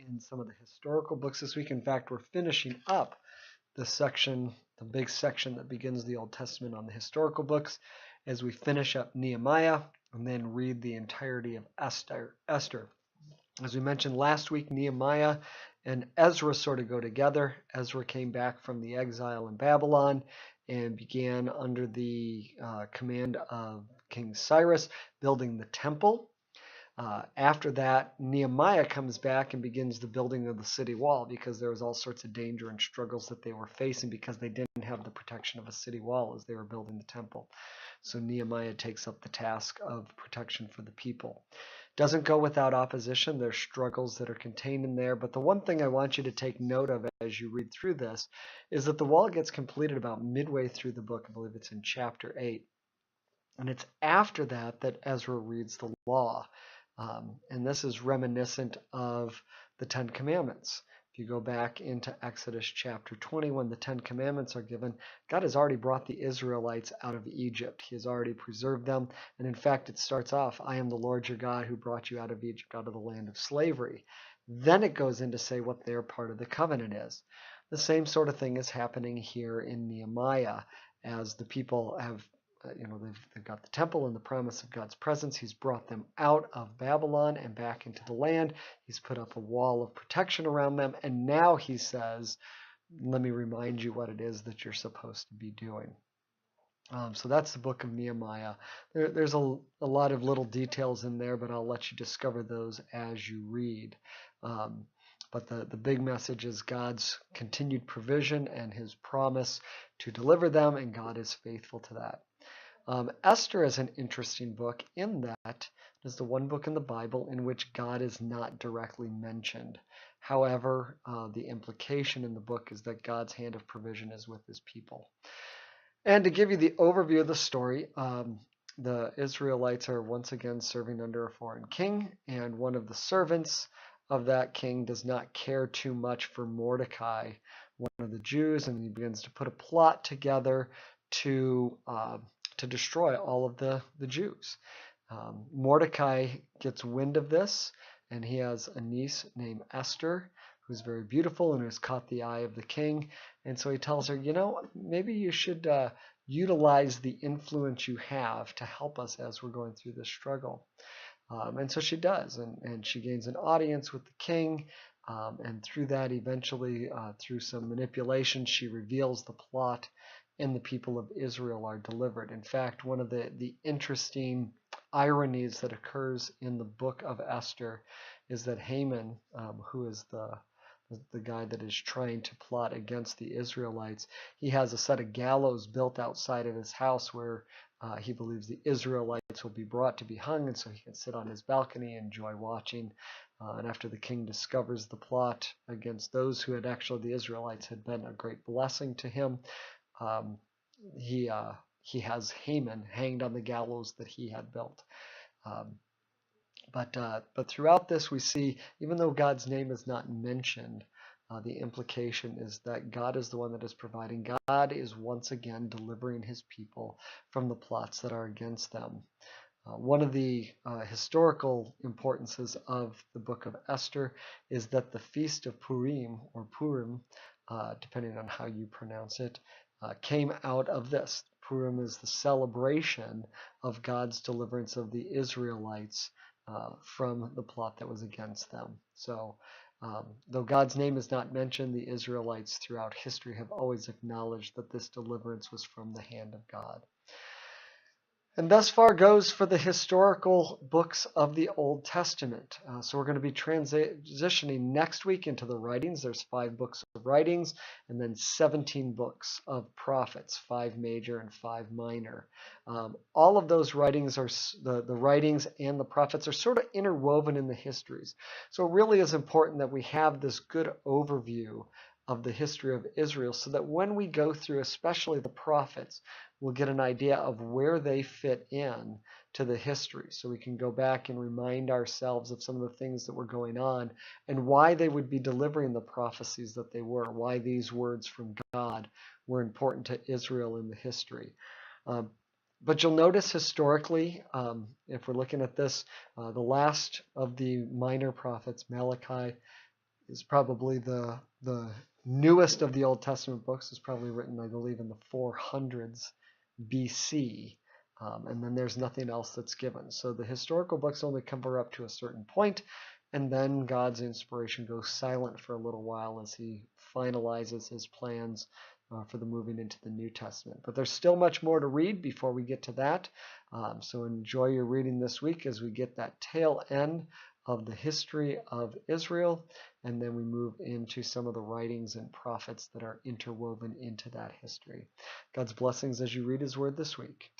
in some of the historical books this week. In fact, we're finishing up the section, the big section that begins the Old Testament on the historical books, as we finish up Nehemiah and then read the entirety of Esther. As we mentioned last week, Nehemiah and Ezra sort of go together. Ezra came back from the exile in Babylon and began under the command of King Cyrus building the temple. After that, Nehemiah comes back and begins the building of the city wall, because there was all sorts of danger and struggles that they were facing because they didn't have the protection of a city wall as they were building the temple. So Nehemiah takes up the task of protection for the people. Doesn't go without opposition. There's struggles that are contained in there. But the one thing I want you to take note of as you read through this is that the wall gets completed about midway through the book. I believe it's in chapter 8. And it's after that that Ezra reads the law. And this is reminiscent of the Ten Commandments. If you go back into Exodus chapter 20, when the Ten Commandments are given, God has already brought the Israelites out of Egypt. He has already preserved them. And in fact, it starts off, I am the Lord your God who brought you out of Egypt, out of the land of slavery. Then it goes in to say what their part of the covenant is. The same sort of thing is happening here in Nehemiah, as the people have they've got the temple and the promise of God's presence. He's brought them out of Babylon and back into the land. He's put up a wall of protection around them. And now he says, let me remind you what it is that you're supposed to be doing. So that's the book of Nehemiah. There's a lot of little details in there, but I'll let you discover those as you read. But the big message is God's continued provision and his promise to deliver them, and God is faithful to that. Esther is an interesting book in that it is the one book in the Bible in which God is not directly mentioned. However, the implication in the book is that God's hand of provision is with his people. And to give you the overview of the story, the Israelites are once again serving under a foreign king, and one of the servants of that king does not care too much for Mordecai, one of the Jews, and he begins to put a plot together to destroy all of the Jews. Mordecai gets wind of this, and he has a niece named Esther, who's very beautiful and who's caught the eye of the king. And so he tells her, maybe you should utilize the influence you have to help us as we're going through this struggle. And so she does, and she gains an audience with the king, and through that, eventually, through some manipulation, she reveals the plot, and the people of Israel are delivered. In fact, one of the interesting ironies that occurs in the book of Esther is that Haman, who is the guy that is trying to plot against the Israelites, he has a set of gallows built outside of his house where he believes the Israelites will be brought to be hung, and so he can sit on his balcony and enjoy watching. And after the king discovers the plot against those who had actually, the Israelites had been a great blessing to him, he has Haman hanged on the gallows that he had built. But throughout this, we see, even though God's name is not mentioned, the implication is that God is the one that is providing. God is once again delivering his people from the plots that are against them. One of the historical importances of the book of Esther is that the feast of Purim, or Purim, depending on how you pronounce it, came out of this. Purim is the celebration of God's deliverance of the Israelites from the plot that was against them. So though God's name is not mentioned, the Israelites throughout history have always acknowledged that this deliverance was from the hand of God. And thus far goes for the historical books of the Old Testament. So we're going to be transitioning next week into the writings. There's 5 books of writings, and then 17 books of prophets, 5 major and 5 minor. All of those writings are the writings and the prophets are sort of interwoven in the histories. So it really is important that we have this good overview of the history of Israel, so that when we go through, especially the prophets, we'll get an idea of where they fit in to the history. So we can go back and remind ourselves of some of the things that were going on and why they would be delivering the prophecies that they were, why these words from God were important to Israel in the history. But you'll notice historically, if we're looking at this, the last of the minor prophets, Malachi, is probably the newest of the Old Testament books. Is probably written, I believe, in the 400s BC. And then there's nothing else that's given. So the historical books only cover up to a certain point, and then God's inspiration goes silent for a little while as he finalizes his plans for the moving into the New Testament. But there's still much more to read before we get to that. So enjoy your reading this week as we get that tail end of the history of Israel, and then we move into some of the writings and prophets that are interwoven into that history. God's blessings as you read his word this week.